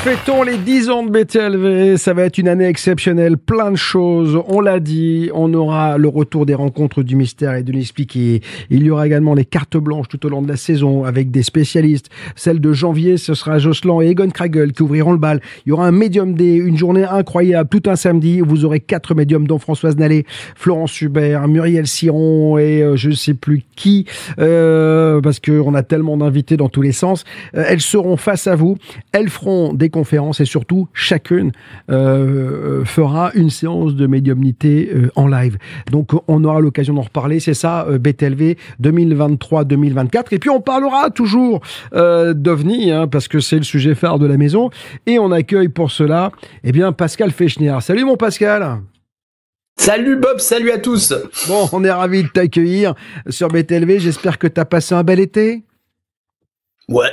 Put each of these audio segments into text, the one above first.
Fêtons les 10 ans de BTLV, ça va être une année exceptionnelle, plein de choses, on l'a dit, on aura le retour des rencontres du mystère et de l'expliquer, il y aura également les cartes blanches tout au long de la saison avec des spécialistes, celle de janvier ce sera Jocelyn et Egon Kragel qui ouvriront le bal, il y aura un Medium Day, une journée incroyable, tout un samedi, vous aurez 4 médiums dont Françoise Nallet, Florence Hubert, Muriel Ciron et je ne sais plus qui, parce qu'on a tellement d'invités dans tous les sens, elles seront face à vous, elles feront des conférences et surtout chacune fera une séance de médiumnité en live. Donc on aura l'occasion d'en reparler, c'est ça BTLV 2023-2024 et puis on parlera toujours d'OVNI parce que c'est le sujet phare de la maison et on accueille pour cela Pascal Fechner. Salut mon Pascal. Salut Bob, salut à tous. Bon, on est ravis de t'accueillir sur BTLV, j'espère que tu as passé un bel été. Ouais.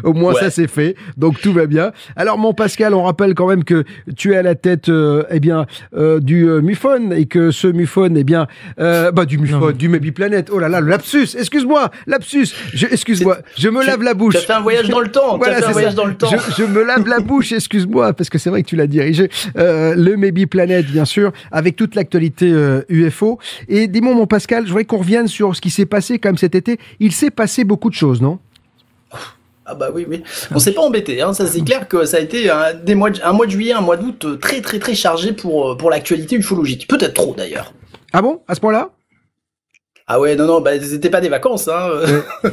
Au moins ça c'est fait, donc tout va bien. Alors mon Pascal, on rappelle quand même que tu es à la tête du MUFON et que ce MUFON du Maybe Planet. Oh là là, le lapsus, excuse-moi, je me lave la bouche. Tu as fait un voyage dans le temps. Voilà, je me lave la bouche, excuse-moi, parce que c'est vrai que tu l'as dirigé. Le Maybe Planet, bien sûr, avec toute l'actualité UFO. Et dis-moi mon Pascal, je voudrais qu'on revienne sur ce qui s'est passé quand même cet été. Il s'est passé beaucoup de choses, non? Ah bah oui. On s'est pas embêté, ça c'est clair que ça a été un mois de juillet, un mois d'août très très très chargé pour l'actualité ufologique. Peut-être trop d'ailleurs. Ah bon? À ce point-là? Ah ouais, non, c'était pas des vacances, Ouais.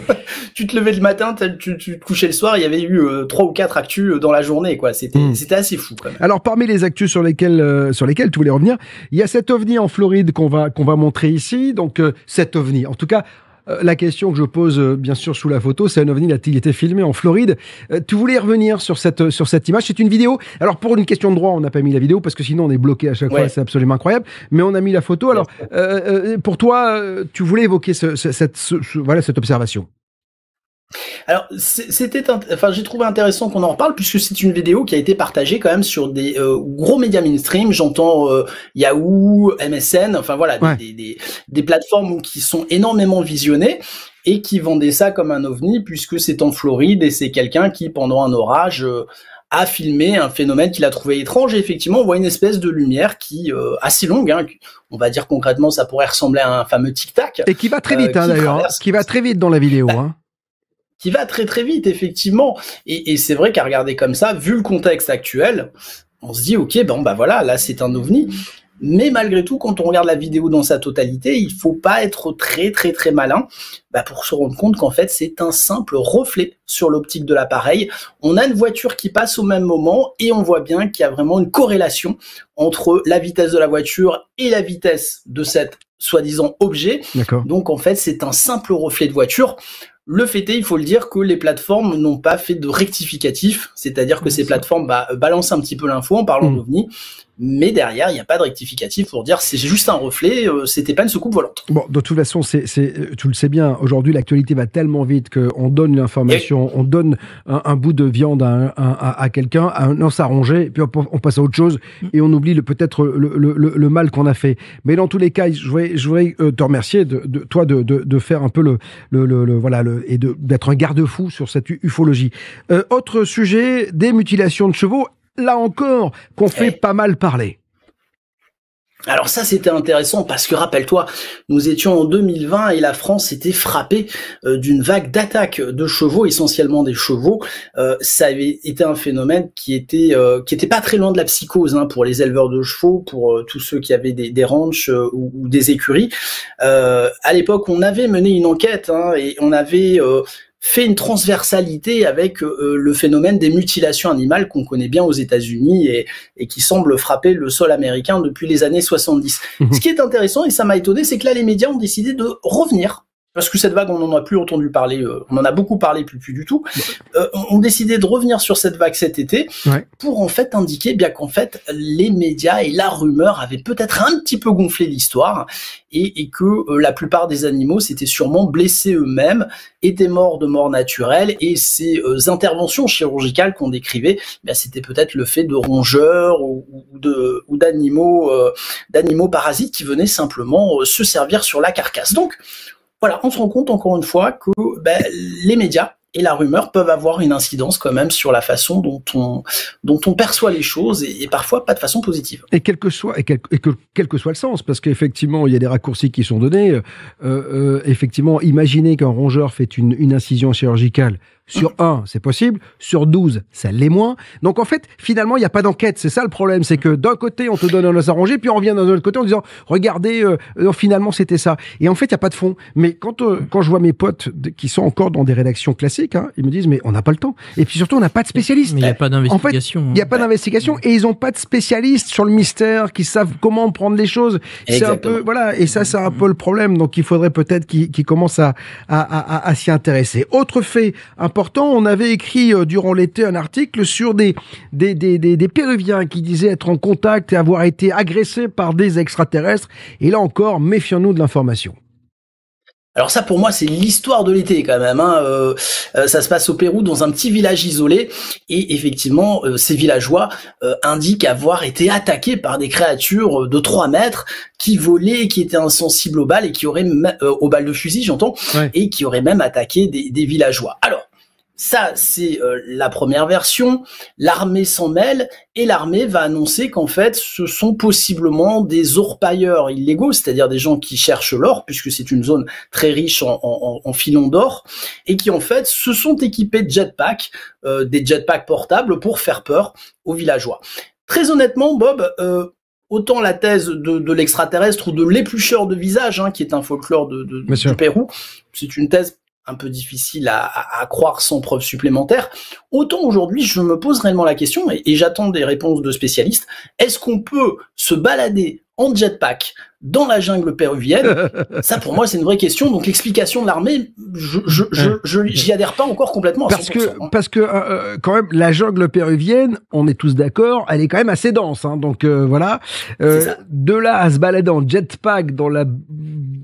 Tu te levais le matin, tu te couchais le soir, il y avait eu 3 ou 4 actus dans la journée, quoi. C'était assez fou, quand même. Alors, parmi les actus sur lesquelles tu voulais revenir, il y a cet OVNI en Floride qu'on va montrer ici. Donc, cet OVNI, en tout cas, la question que je pose, bien sûr, sous la photo, c'est un OVNI, il était filmé en Floride. Tu voulais revenir sur cette image. C'est une vidéo. Alors, pour une question de droit, on n'a pas mis la vidéo parce que sinon, on est bloqué à chaque fois. C'est absolument incroyable. Mais on a mis la photo. Alors, pour toi, tu voulais évoquer cette observation. Alors, j'ai trouvé intéressant qu'on en reparle puisque c'est une vidéo qui a été partagée quand même sur des gros médias mainstream. J'entends Yahoo, MSN, des plateformes qui sont énormément visionnées et qui vendaient ça comme un ovni puisque c'est en Floride et c'est quelqu'un qui, pendant un orage, a filmé un phénomène qu'il a trouvé étrange. Et effectivement, on voit une espèce de lumière qui assez longue. On va dire concrètement, ça pourrait ressembler à un fameux tic-tac. Et qui va très vite, d'ailleurs. Qui va très vite dans la vidéo. Qui va très très vite, effectivement. Et c'est vrai qu'à regarder comme ça, vu le contexte actuel, on se dit, ok, là c'est un ovni. Mais malgré tout, quand on regarde la vidéo dans sa totalité, il faut pas être très très très malin pour se rendre compte qu'en fait c'est un simple reflet sur l'optique de l'appareil. On a une voiture qui passe au même moment et on voit bien qu'il y a vraiment une corrélation entre la vitesse de la voiture et la vitesse de cet soi-disant objet. Donc en fait c'est un simple reflet de voiture. Le fait est, il faut le dire, que les plateformes n'ont pas fait de rectificatif, c'est-à-dire que ces plateformes balancent un petit peu l'info en parlant d'OVNI, mais derrière, il n'y a pas de rectificatif pour dire c'est juste un reflet, c'était pas une soucoupe volante. Bon, de toute façon, tu le sais bien, aujourd'hui l'actualité va tellement vite qu'on donne l'information, on donne un bout de viande à quelqu'un, un os à ronger, puis on passe à autre chose et on oublie peut-être le mal qu'on a fait. Mais dans tous les cas, je voudrais te remercier de faire un peu et d'être un garde-fou sur cette ufologie. Autre sujet, des mutilations de chevaux, là encore, qu'on fait pas mal parler. Alors ça, c'était intéressant parce que rappelle-toi, nous étions en 2020 et la France était frappée d'une vague d'attaques de chevaux, essentiellement des chevaux. Ça avait été un phénomène qui était pas très loin de la psychose pour les éleveurs de chevaux, pour tous ceux qui avaient des ranchs ou des écuries. À l'époque, on avait mené une enquête et on avait fait une transversalité avec le phénomène des mutilations animales qu'on connaît bien aux États-Unis et qui semble frapper le sol américain depuis les années 70. Ce qui est intéressant, et ça m'a étonné, c'est que là, les médias ont décidé de revenir, parce que cette vague, on n'en a plus entendu parler, on en a beaucoup parlé, plus du tout, ont décidé de revenir sur cette vague cet été pour en fait indiquer bien qu'en fait, les médias et la rumeur avaient peut-être un petit peu gonflé l'histoire et que la plupart des animaux s'étaient sûrement blessés eux-mêmes, étaient morts de mort naturelle et ces interventions chirurgicales qu'on décrivait, c'était peut-être le fait de rongeurs ou d'animaux parasites qui venaient simplement se servir sur la carcasse. Donc, voilà, on se rend compte encore une fois que les médias et la rumeur peuvent avoir une incidence quand même sur la façon dont on perçoit les choses et parfois pas de façon positive. Et quel que soit le sens, parce qu'effectivement il y a des raccourcis qui sont donnés. Effectivement, imaginez qu'un rongeur fait une incision chirurgicale. Sur 1, c'est possible. Sur 12, ça l'est moins. Donc, en fait, finalement, il n'y a pas d'enquête. C'est ça le problème. C'est que d'un côté, on te donne un os à ronger, puis on revient d'un autre côté en disant, regardez, finalement, c'était ça. Et en fait, il n'y a pas de fond. Mais quand je vois mes potes qui sont encore dans des rédactions classiques, hein, ils me disent, mais on n'a pas le temps. Et puis surtout, on n'a pas de spécialistes. Mais il n'y a pas d'investigation. En fait, il n'y a pas d'investigation et ils n'ont pas de spécialistes sur le mystère qui savent comment prendre les choses. C'est un peu, voilà. Et ça, c'est un peu le problème. Donc, il faudrait peut-être qu'ils commencent à s'y intéresser. Autre fait important, on avait écrit durant l'été un article sur des Péruviens qui disaient être en contact et avoir été agressés par des extraterrestres. Et là encore, méfions-nous de l'information. Alors ça, pour moi, c'est l'histoire de l'été quand même. Hein. Ça se passe au Pérou, dans un petit village isolé, et effectivement, ces villageois indiquent avoir été attaqués par des créatures de 3 mètres qui volaient, qui étaient insensibles aux balles et qui auraient aux balles de fusil, j'entends, ouais. Et qui auraient même attaqué des villageois. Alors. Ça, c'est la première version. L'armée s'en mêle et l'armée va annoncer qu'en fait, ce sont possiblement des orpailleurs illégaux, c'est-à-dire des gens qui cherchent l'or, puisque c'est une zone très riche en filons d'or, et qui en fait se sont équipés de jetpacks, des jetpacks portables pour faire peur aux villageois. Très honnêtement, Bob, autant la thèse de l'extraterrestre ou de l'éplucheur de visage, hein, qui est un folklore du Pérou, c'est une thèse un peu difficile à croire sans preuve supplémentaire. Autant aujourd'hui, je me pose réellement la question, et j'attends des réponses de spécialistes, est-ce qu'on peut se balader en jetpack dans la jungle péruvienne? Ça, pour moi, c'est une vraie question. Donc, l'explication de l'armée, j'y adhère pas encore complètement à 100%. Parce que quand même, la jungle péruvienne, on est tous d'accord, elle est quand même assez dense. Hein, donc, voilà. De là à se balader en jetpack dans la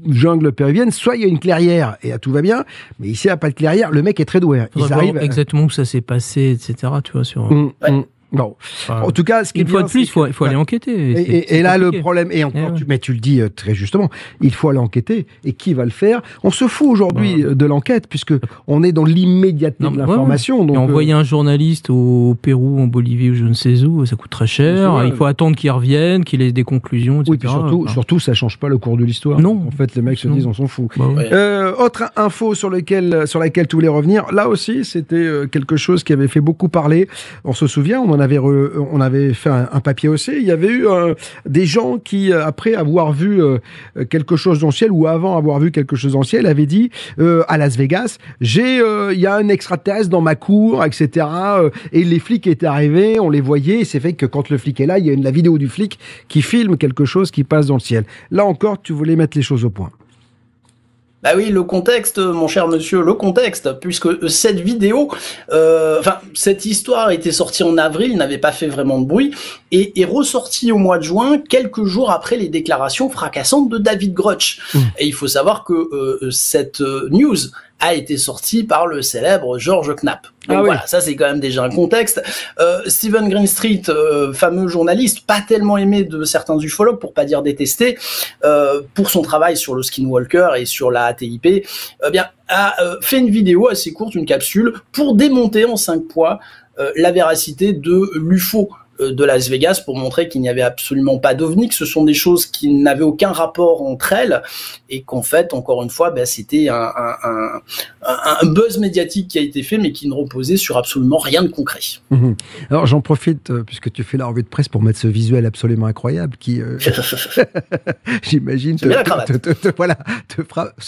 jungle péruvienne, soit il y a une clairière et tout va bien, mais ici, il n'y a pas de clairière. Le mec est très doué. Il arrive exactement où ça s'est passé, etc. Tu vois, sur... Non. En tout cas, ce qui une fois de plus, il faut aller enquêter. Et là, le problème, et encore, mais tu le dis très justement, il faut aller enquêter. Et qui va le faire? On se fout aujourd'hui de l'enquête, puisque on est dans l'immédiateté de l'information. Donc, envoyer un journaliste au Pérou, en Bolivie ou je ne sais où, ça coûte très cher. Il faut attendre qu'il revienne, qu'il ait des conclusions, etc. Oui, puis surtout, ça change pas le cours de l'histoire. Non. En fait, les mecs se disent, on s'en fout. Autre info sur laquelle tu voulais revenir, là aussi, c'était quelque chose qui avait fait beaucoup parler. On se souvient, on avait fait un papier aussi. Il y avait eu des gens qui, après avoir vu quelque chose dans le ciel, ou avant avoir vu quelque chose dans le ciel, avaient dit à Las Vegas, il y a un extraterrestre dans ma cour, etc. Et les flics étaient arrivés, on les voyait, et c'est fait que quand le flic est là, il y a la vidéo du flic qui filme quelque chose qui passe dans le ciel. Là encore, tu voulais mettre les choses au point. Bah oui, le contexte, mon cher monsieur, le contexte, puisque cette vidéo, cette histoire était sortie en avril, n'avait pas fait vraiment de bruit, et est ressortie au mois de juin, quelques jours après les déclarations fracassantes de David Grusch. Et il faut savoir que cette news a été sortie par le célèbre George Knapp. Donc voilà, ça c'est quand même déjà un contexte. Stephen Greenstreet, fameux journaliste, pas tellement aimé de certains ufologues, pour pas dire détesté, pour son travail sur le Skinwalker et sur la ATIP, a fait une vidéo assez courte, une capsule, pour démonter en 5 points la véracité de l'UFO de Las Vegas, pour montrer qu'il n'y avait absolument pas d'ovni, que ce sont des choses qui n'avaient aucun rapport entre elles, et qu'en fait, encore une fois, c'était un buzz médiatique qui a été fait, mais qui ne reposait sur absolument rien de concret. Alors j'en profite, puisque tu fais la revue de presse, pour mettre ce visuel absolument incroyable qui, j'imagine, se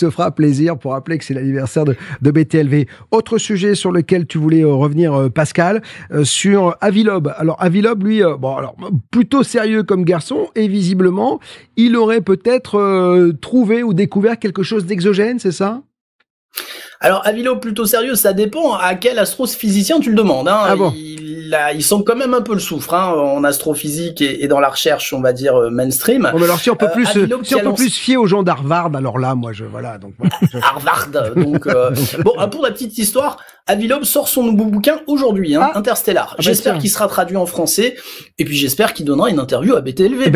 fera plaisir pour rappeler que c'est l'anniversaire de BTLV. Autre sujet sur lequel tu voulais revenir, Pascal, sur Avilob. Alors Avilob, lui, plutôt sérieux comme garçon, et visiblement, il aurait peut-être trouvé ou découvert quelque chose d'exogène, c'est ça? Alors, Avilob plutôt sérieux, ça dépend à quel astrophysicien tu le demandes. Hein. Ah bon. Il sent quand même un peu le soufre en astrophysique et dans la recherche, on va dire, mainstream. Bon, mais alors si on peut plus, plus fier aux gens d'Harvard, alors là, moi, Harvard, donc pour la petite histoire, Avilob sort son nouveau bouquin aujourd'hui, Interstellar. J'espère qu'il sera traduit en français, et puis j'espère qu'il donnera une interview à BTLV.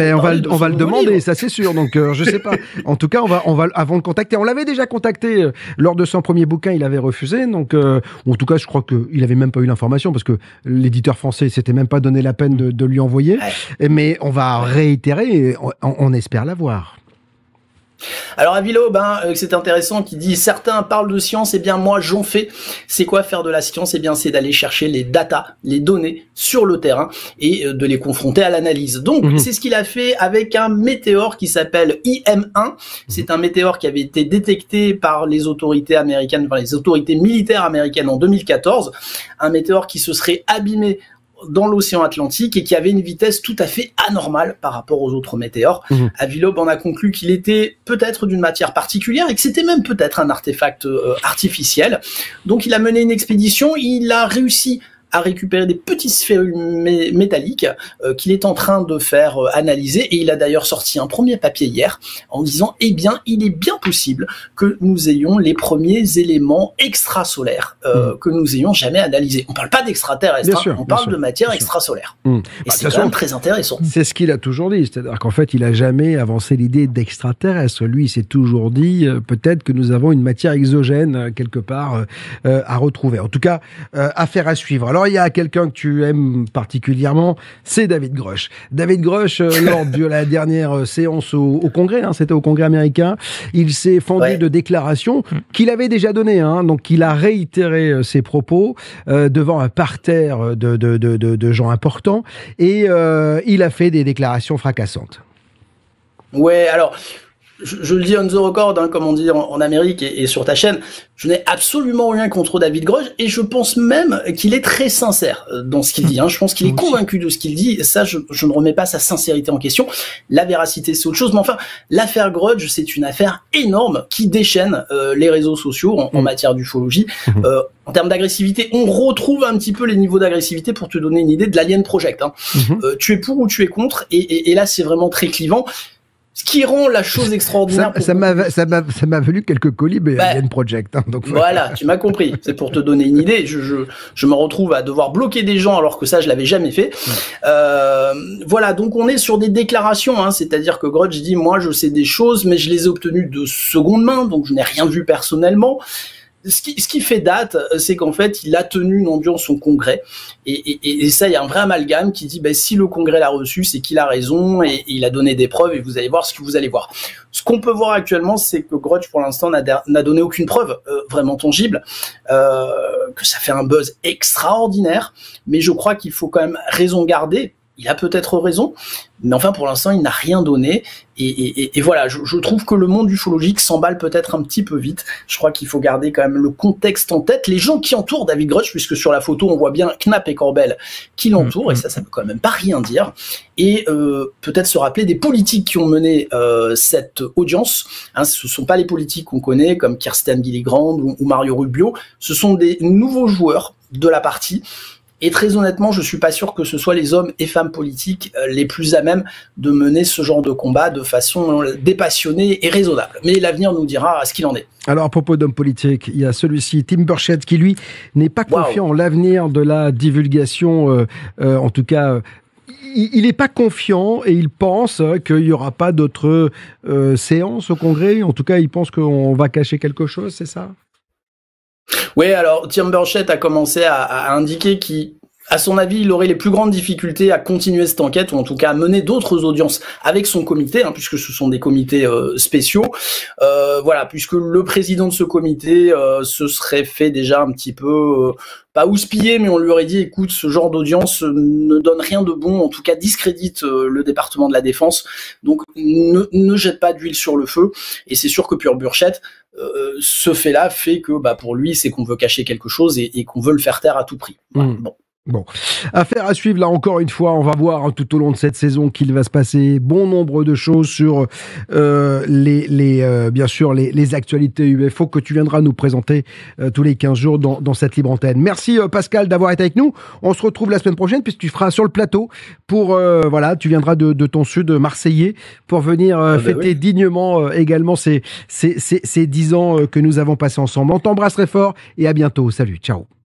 On va le demander, ça c'est sûr. Donc je sais pas. En tout cas, on va avant de le contacter. On l'avait déjà contacté lors de son premier bouquin bouquin, il avait refusé. Donc, en tout cas, je crois qu'il avait même pas eu l'information parce que l'éditeur français s'était même pas donné la peine de lui envoyer. Mais on va réitérer et on espère l'avoir. Alors Avilo, c'est intéressant qui dit certains parlent de science, et bien moi j'en fais. C'est quoi faire de la science? Et bien c'est d'aller chercher les datas, les données sur le terrain et de les confronter à l'analyse. Donc c'est ce qu'il a fait avec un météore qui s'appelle IM1. C'est un météore qui avait été détecté par les autorités américaines, par les autorités militaires américaines en 2014. Un météore qui se serait abîmé dans l'océan Atlantique et qui avait une vitesse tout à fait anormale par rapport aux autres météores. Avilob en a conclu qu'il était peut-être d'une matière particulière et que c'était même peut-être un artefact artificiel. Donc il a mené une expédition, il a réussi à récupérer des petites sphérules métalliques qu'il est en train de faire analyser, et il a d'ailleurs sorti un premier papier hier en disant eh bien il est bien possible que nous ayons les premiers éléments extrasolaires que nous ayons jamais analysés. On parle pas d'extraterrestres, on parle de matière extrasolaire. Et c'est quand même très intéressant. C'est ce qu'il a toujours dit, c'est-à-dire qu'en fait il a jamais avancé l'idée d'extraterrestre. Lui il s'est toujours dit peut-être que nous avons une matière exogène quelque part à retrouver. En tout cas, affaire à suivre. Alors il y a quelqu'un que tu aimes particulièrement, c'est David Grusch. David Grusch, lors de la dernière séance au Congrès, c'était au Congrès américain, il s'est fendu de déclarations qu'il avait déjà données. Donc il a réitéré ses propos devant un parterre de gens importants, et il a fait des déclarations fracassantes. Ouais, alors je le dis on the record, comme on dit en Amérique et sur ta chaîne, je n'ai absolument rien contre David Grusch, et je pense même qu'il est très sincère dans ce qu'il dit. Je pense qu'il est convaincu de ce qu'il dit, et ça, je ne remets pas sa sincérité en question. La véracité, c'est autre chose, mais enfin, l'affaire Grusch, c'est une affaire énorme qui déchaîne les réseaux sociaux en matière d'ufologie. En termes d'agressivité, on retrouve un petit peu les niveaux d'agressivité, pour te donner une idée, de l'Alien Project. Tu es pour ou tu es contre, et là, c'est vraiment très clivant. Ce qui rend la chose extraordinaire. Ça m'a valu quelques colis, mais Alien Project. Donc voilà, tu m'as compris. C'est pour te donner une idée. Je me retrouve à devoir bloquer des gens alors que ça, je l'avais jamais fait. Voilà, donc on est sur des déclarations. C'est-à-dire que Grusch dit, moi, je sais des choses, mais je les ai obtenues de seconde main, donc je n'ai rien vu personnellement. Ce qui fait date, c'est qu'en fait, il a tenu une ambiance au Congrès, et ça, il y a un vrai amalgame qui dit, si le Congrès l'a reçu, c'est qu'il a raison, et il a donné des preuves, et vous allez voir ce que vous allez voir. Ce qu'on peut voir actuellement, c'est que Grusch, pour l'instant, n'a donné aucune preuve vraiment tangible, que ça fait un buzz extraordinaire, mais je crois qu'il faut quand même raison garder. Il a peut-être raison, mais enfin pour l'instant il n'a rien donné, et voilà, je trouve que le monde ufologique s'emballe peut-être un petit peu vite. Je crois qu'il faut garder quand même le contexte en tête, les gens qui entourent David Grusch, puisque sur la photo on voit bien Knapp et Corbel qui l'entourent, et ça veut quand même pas rien dire, et peut-être se rappeler des politiques qui ont mené cette audience. Ce sont pas les politiques qu'on connaît comme Kirsten Gillibrand ou Mario Rubio, ce sont des nouveaux joueurs de la partie. Et très honnêtement, je suis pas sûr que ce soit les hommes et femmes politiques les plus à même de mener ce genre de combat de façon dépassionnée et raisonnable. Mais l'avenir nous dira ce qu'il en est. Alors, à propos d'hommes politiques, il y a celui-ci, Tim Burchett, qui lui n'est pas confiant en l'avenir de la divulgation, en tout cas. Il n'est pas confiant, et il pense qu'il n'y aura pas d'autres séances au Congrès. En tout cas, il pense qu'on va cacher quelque chose, c'est ça ? Oui, alors Tim Burchett a commencé à indiquer qu'à son avis, il aurait les plus grandes difficultés à continuer cette enquête, ou en tout cas à mener d'autres audiences avec son comité, puisque ce sont des comités spéciaux. Voilà, puisque le président de ce comité se serait fait déjà un petit peu... pas houspiller, mais on lui aurait dit, écoute, ce genre d'audience ne donne rien de bon, en tout cas discrédite le département de la Défense, donc ne jette pas d'huile sur le feu. Et c'est sûr que pour Burchett, ce fait-là fait que pour lui, c'est qu'on veut cacher quelque chose et qu'on veut le faire taire à tout prix. Voilà, Bon, affaire à suivre, là encore une fois, on va voir tout au long de cette saison qu'il va se passer bon nombre de choses sur bien sûr les actualités UFO que tu viendras nous présenter tous les 15 jours dans cette libre antenne. Merci Pascal d'avoir été avec nous. On se retrouve la semaine prochaine puisque tu feras sur le plateau pour tu viendras de ton sud marseillais pour venir fêter dignement également ces 10 ans que nous avons passés ensemble. On t'embrasse très fort et à bientôt. Salut, ciao.